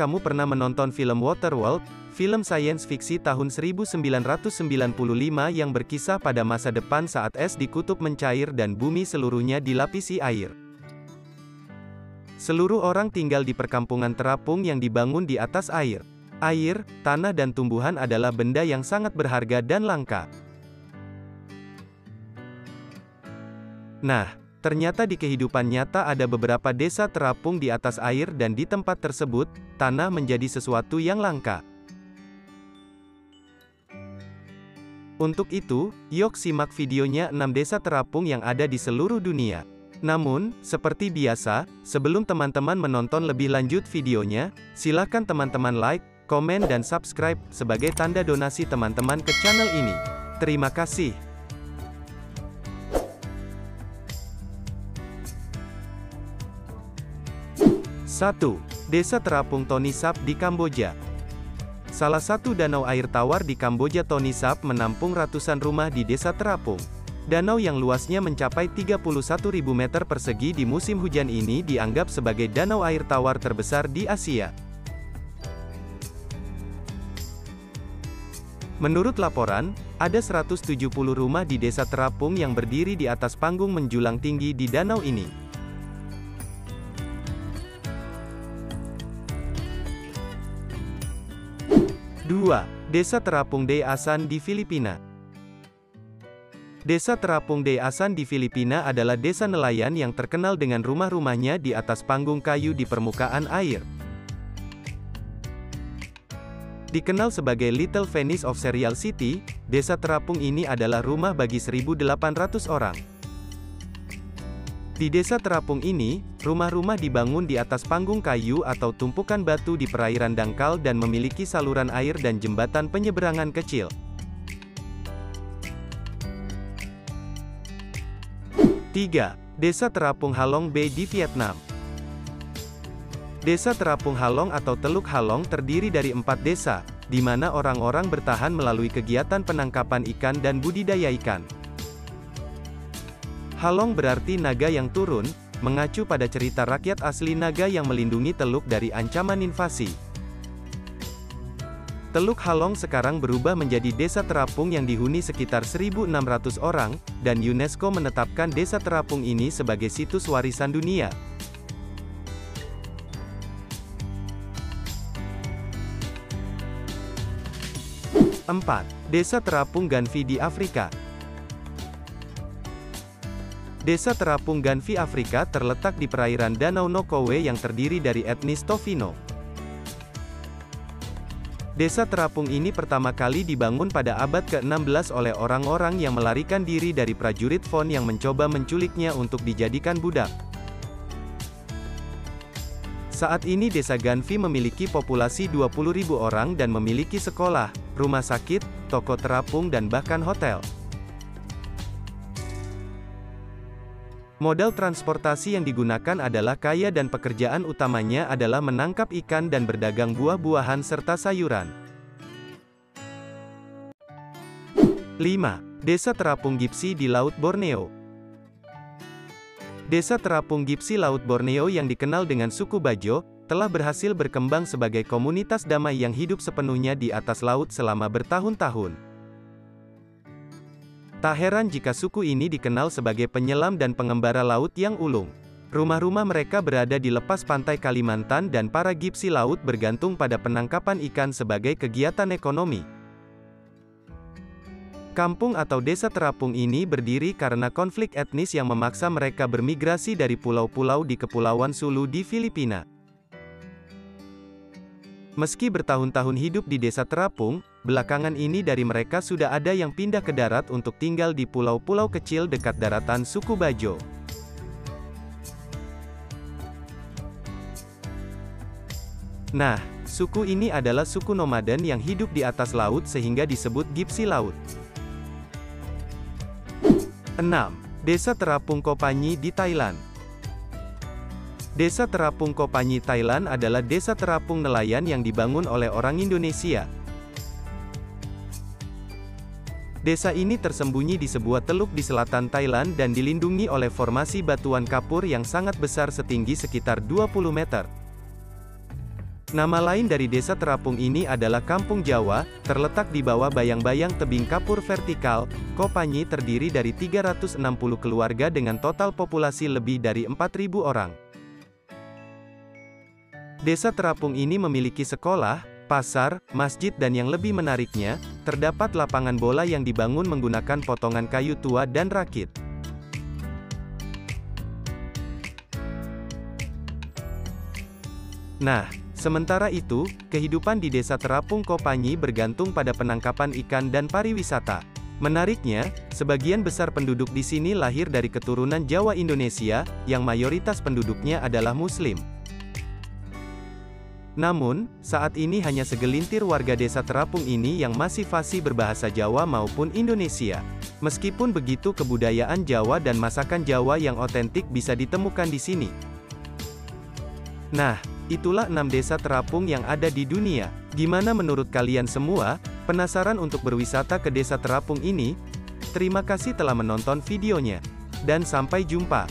kamu pernah menonton film Waterworld, film sains fiksi tahun 1995 yang berkisah pada masa depan saat es di kutub mencair dan bumi seluruhnya dilapisi air. Seluruh orang tinggal di perkampungan terapung yang dibangun di atas air. Air, tanah dan tumbuhan adalah benda yang sangat berharga dan langka. Nah, ternyata di kehidupan nyata ada beberapa desa terapung di atas air dan di tempat tersebut, tanah menjadi sesuatu yang langka. Untuk itu, yuk simak videonya 6 desa terapung yang ada di seluruh dunia. Namun, seperti biasa, sebelum teman-teman menonton lebih lanjut videonya, silakan teman-teman like, komen dan subscribe, sebagai tanda donasi teman-teman ke channel ini. Terima kasih. 1. Desa terapung Tonny Sap di Kamboja. Salah satu danau air tawar di Kamboja, Tonny Sap menampung ratusan rumah di desa terapung. Danau yang luasnya mencapai 31.000 meter persegi di musim hujan ini dianggap sebagai danau air tawar terbesar di Asia. Menurut laporan, ada 170 rumah di desa terapung yang berdiri di atas panggung menjulang tinggi di danau ini. Dua. Desa terapung Day Asan di Filipina. Desa terapung Day Asan di Filipina adalah desa nelayan yang terkenal dengan rumah-rumahnya di atas panggung kayu di permukaan air. Dikenal sebagai Little Venice of Cereal City, desa terapung ini adalah rumah bagi 1.800 orang. Di desa terapung ini, rumah-rumah dibangun di atas panggung kayu atau tumpukan batu di perairan dangkal dan memiliki saluran air dan jembatan penyeberangan kecil. 3. Desa terapung Halong Bay di Vietnam. Desa terapung Halong atau Teluk Halong terdiri dari 4 desa, di mana orang-orang bertahan melalui kegiatan penangkapan ikan dan budidaya ikan. Halong berarti naga yang turun, mengacu pada cerita rakyat asli naga yang melindungi teluk dari ancaman invasi. Teluk Halong sekarang berubah menjadi desa terapung yang dihuni sekitar 1.600 orang, dan UNESCO menetapkan desa terapung ini sebagai situs warisan dunia. Empat. Desa terapung Ganfi di Afrika. Desa terapung Ganfi Afrika terletak di perairan Danau Nokowe yang terdiri dari etnis Tofino. Desa terapung ini pertama kali dibangun pada abad ke-16 oleh orang-orang yang melarikan diri dari prajurit Fon yang mencoba menculiknya untuk dijadikan budak. Saat ini desa Ganfi memiliki populasi 20.000 orang dan memiliki sekolah, rumah sakit, toko terapung dan bahkan hotel. Modal transportasi yang digunakan adalah kaya dan pekerjaan utamanya adalah menangkap ikan dan berdagang buah-buahan serta sayuran. 5. Desa terapung Gipsi di Laut Borneo. Desa terapung Gipsi Laut Borneo yang dikenal dengan suku Bajo, telah berhasil berkembang sebagai komunitas damai yang hidup sepenuhnya di atas laut selama bertahun-tahun. Tak heran jika suku ini dikenal sebagai penyelam dan pengembara laut yang ulung. Rumah-rumah mereka berada di lepas pantai Kalimantan dan para Gipsi laut bergantung pada penangkapan ikan sebagai kegiatan ekonomi. Kampung atau desa terapung ini berdiri karena konflik etnis yang memaksa mereka bermigrasi dari pulau-pulau di Kepulauan Sulu di Filipina. Meski bertahun-tahun hidup di desa terapung, belakangan ini dari mereka sudah ada yang pindah ke darat untuk tinggal di pulau-pulau kecil dekat daratan suku Bajo. Nah, suku ini adalah suku nomaden yang hidup di atas laut sehingga disebut Gipsi Laut. 6. Desa terapung Kopanyi di Thailand. Desa terapung Kopanyi Thailand adalah desa terapung nelayan yang dibangun oleh orang Indonesia. Desa ini tersembunyi di sebuah teluk di selatan Thailand dan dilindungi oleh formasi batuan kapur yang sangat besar setinggi sekitar 20 meter. Nama lain dari desa terapung ini adalah Kampung Jawa, terletak di bawah bayang-bayang tebing kapur vertikal. Kopanyi terdiri dari 360 keluarga dengan total populasi lebih dari 4.000 orang. Desa terapung ini memiliki sekolah, pasar, masjid dan yang lebih menariknya, terdapat lapangan bola yang dibangun menggunakan potongan kayu tua dan rakit. Nah, sementara itu, kehidupan di desa terapung Kopanyi bergantung pada penangkapan ikan dan pariwisata. Menariknya, sebagian besar penduduk di sini lahir dari keturunan Jawa Indonesia, yang mayoritas penduduknya adalah Muslim. Namun, saat ini hanya segelintir warga desa terapung ini yang masih fasih berbahasa Jawa maupun Indonesia. Meskipun begitu, kebudayaan Jawa dan masakan Jawa yang otentik bisa ditemukan di sini. Nah, itulah 6 desa terapung yang ada di dunia. Gimana menurut kalian semua? Penasaran untuk berwisata ke desa terapung ini? Terima kasih telah menonton videonya. Dan sampai jumpa.